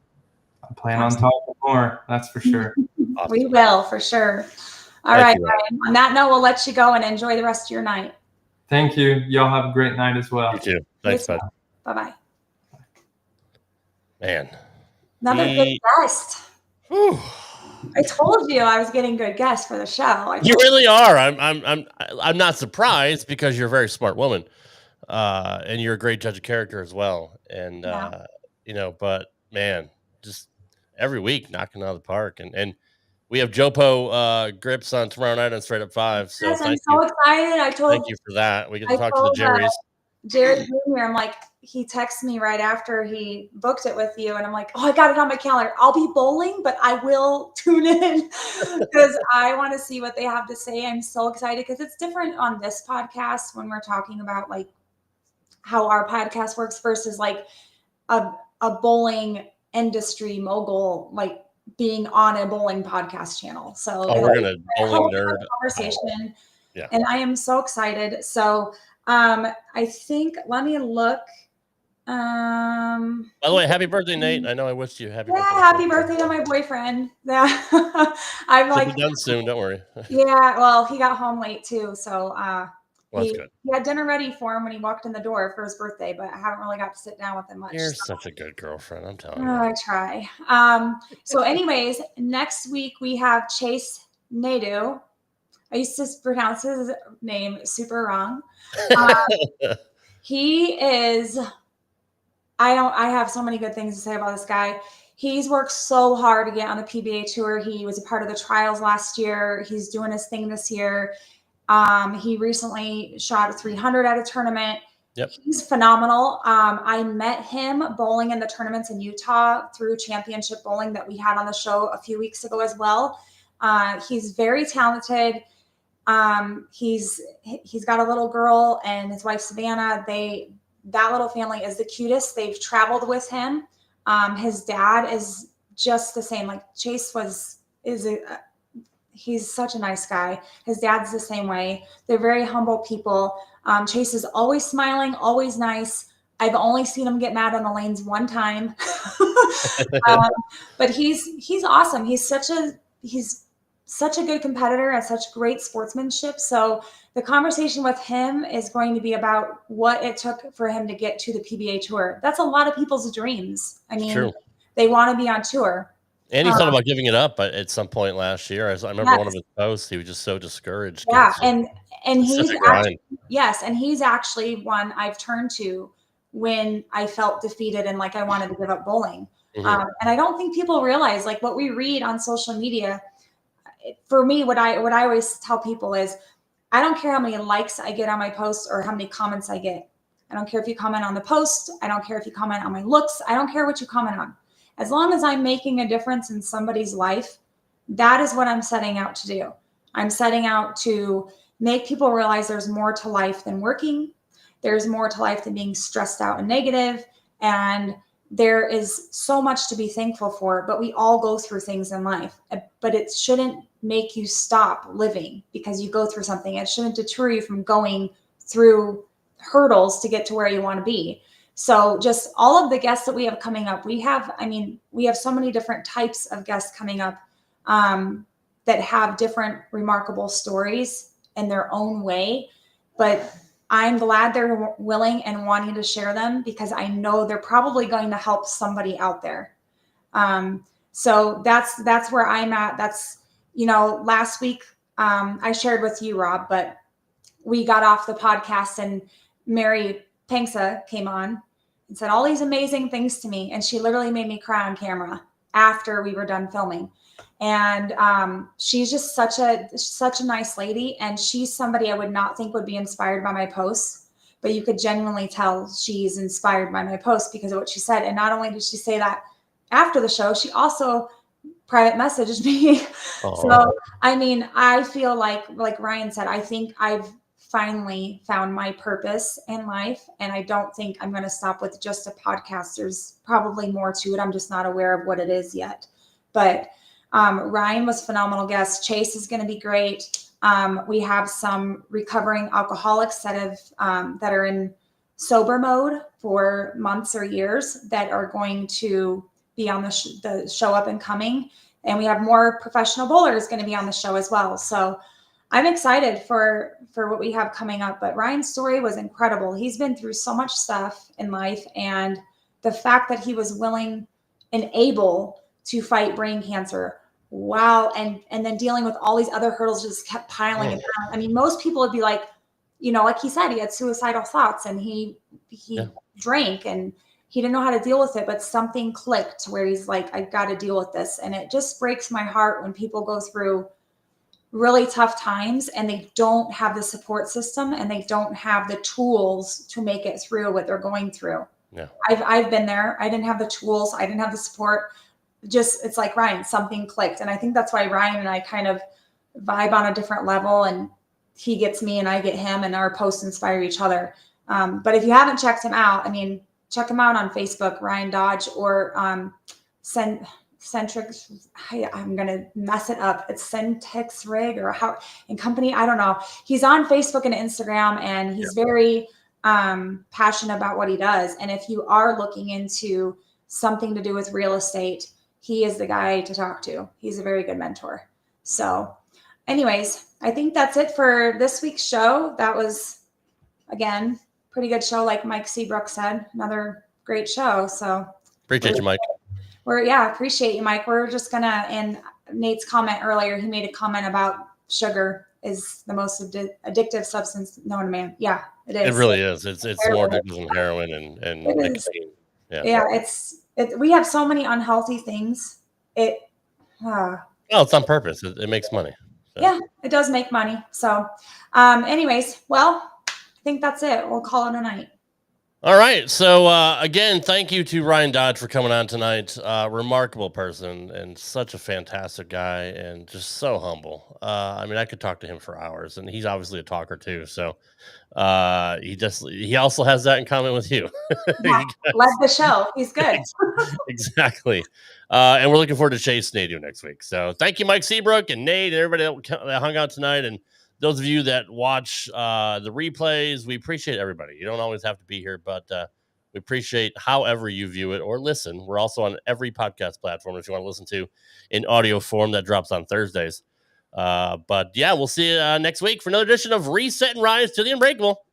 I plan on talking more. That's for sure. Awesome. We will, for sure. All right, Ryan. On that note, we'll let you go and enjoy the rest of your night. Thank you. Y'all have a great night as well. You too. Thanks, bud. Bye-bye. Man. Another good guest. Whew. I told you I was getting good guests for the show. You really are. I'm not surprised because you're a very smart woman. And you're a great judge of character as well. And but man, just every week knocking out of the park. And we have Jopo grips on tomorrow night on Straight Up 5. So yes, I'm so excited. Thank you for that. We get to talk to the Jerrys. Jared Jr., I'm like, he texted me right after he booked it with you, and I'm like, oh, I got it on my calendar. I'll be bowling, but I will tune in because I want to see what they have to say. I'm so excited because it's different on this podcast when we're talking about like how our podcast works versus like a bowling industry mogul like being on a bowling podcast channel. So we're gonna bowling nerd conversation, yeah. And I am so excited. So I think let me look. By the way, happy birthday, Nate. I know I wished you happy birthday. Happy birthday to my boyfriend. Yeah. I'm like be done soon, don't worry. Yeah, well, he got home late too, so that's good. He had dinner ready for him when he walked in the door for his birthday, but I haven't really got to sit down with him much. You're such a good girlfriend, I'm telling you. I try. So anyways, next week we have Chase Nadeau. I used to pronounce his name super wrong. He is, I have so many good things to say about this guy. He's worked so hard to get on the PBA tour. He was a part of the trials last year. He's doing his thing this year. He recently shot a 300 at a tournament. Yep. He's phenomenal. I met him bowling in the tournaments in Utah through Championship Bowling that we had on the show a few weeks ago as well. He's very talented. He's got a little girl and his wife Savannah. That little family is the cutest. They've traveled with him. His dad is just the same. Like Chase he's such a nice guy. His dad's the same way. They're very humble people. Chase is always smiling, always nice. I've only seen him get mad on the lanes one time. But he's awesome. He's such a good competitor and such great sportsmanship. So the conversation with him is going to be about what it took for him to get to the PBA tour. That's a lot of people's dreams. I mean, True. They want to be on tour. And he thought about giving it up at some point last year. I remember one of his posts. He was just so discouraged. Yeah, and he's actually, and he's actually one I've turned to when I felt defeated and like I wanted to give up bowling. Mm-hmm. And I don't think people realize like what we read on social media. For me, what I always tell people is, I don't care how many likes I get on my posts or how many comments I get. I don't care if you comment on the post. I don't care if you comment on my looks. I don't care what you comment on. As long as I'm making a difference in somebody's life, that is what I'm setting out to do. I'm setting out to make people realize there's more to life than working. There's more to life than being stressed out and negative. And there is so much to be thankful for, but we all go through things in life. But it shouldn't make you stop living because you go through something. It shouldn't deter you from going through hurdles to get to where you want to be. So just all of the guests that we have coming up, we have so many different types of guests coming up that have different remarkable stories in their own way. But I'm glad they're willing and wanting to share them because I know they're probably going to help somebody out there. So that's where I'm at. That's, last week I shared with you, Rob, but we got off the podcast and Mary Pengsa came on and said all these amazing things to me. And she literally made me cry on camera after we were done filming. And she's just such a nice lady. And she's somebody I would not think would be inspired by my posts, but you could genuinely tell she's inspired by my posts because of what she said. And not only did she say that after the show, she also private messaged me. So, I feel like Ryan said, I think I've finally found my purpose in life. And I don't think I'm going to stop with just a podcast. There's probably more to it. I'm just not aware of what it is yet. But Ryan was a phenomenal guest. Chase is going to be great. We have some recovering alcoholics that are in sober mode for months or years that are going to be on the show up and coming. And we have more professional bowlers going to be on the show as well. So I'm excited for what we have coming up. But Ryan's story was incredible. He's been through so much stuff in life. And the fact that he was willing and able to fight brain cancer, wow. And then dealing with all these other hurdles just kept piling it down. I mean, most people would be like, like he said, he had suicidal thoughts and he drank and he didn't know how to deal with it, but something clicked where he's like, I got to deal with this. And it just breaks my heart when people go through really tough times and they don't have the support system and they don't have the tools to make it through what they're going through. Yeah. I've been there. I didn't have the tools. I didn't have the support. It's like Ryan, something clicked. And I think that's why Ryan and I kind of vibe on a different level, and he gets me and I get him, and our posts inspire each other. But if you haven't checked him out, I mean, check him out on Facebook, Ryan Dodge, or CenTexReig. I'm going to mess it up. It's CenTexReig or how in company. I don't know. He's on Facebook and Instagram, and he's very passionate about what he does. And if you are looking into something to do with real estate, he is the guy to talk to. He's a very good mentor. So anyways, I think that's it for this week's show. That was, again, pretty good show. Like Mike Seabrook said, another great show. So Appreciate you, Mike. Appreciate you, Mike. We're just gonna, and Nate's comment earlier, he made a comment about sugar is the most addictive substance known to man. Yeah, it is. It really is. It's more addictive than heroin and nicotine. Yeah. We have so many unhealthy things. Well, it's on purpose. It makes money. So. Yeah, it does make money. So anyways, well, I think that's it. We'll call it a night. All right. So again, thank you to Ryan Dodge for coming on tonight. Remarkable person and such a fantastic guy and just so humble. I mean, I could talk to him for hours, and he's obviously a talker too. So he also has that in common with you. Yeah, led the show. He's good. Exactly. And we're looking forward to Chase Nadeau next week. So thank you, Mike Seabrook and Nate and everybody that hung out tonight. And those of you that watch the replays, we appreciate everybody. You don't always have to be here, but we appreciate however you view it or listen. We're also on every podcast platform if you want to listen to in audio form. That drops on Thursdays. But yeah, we'll see you next week for another edition of Reset and Rise to the Unbreakable.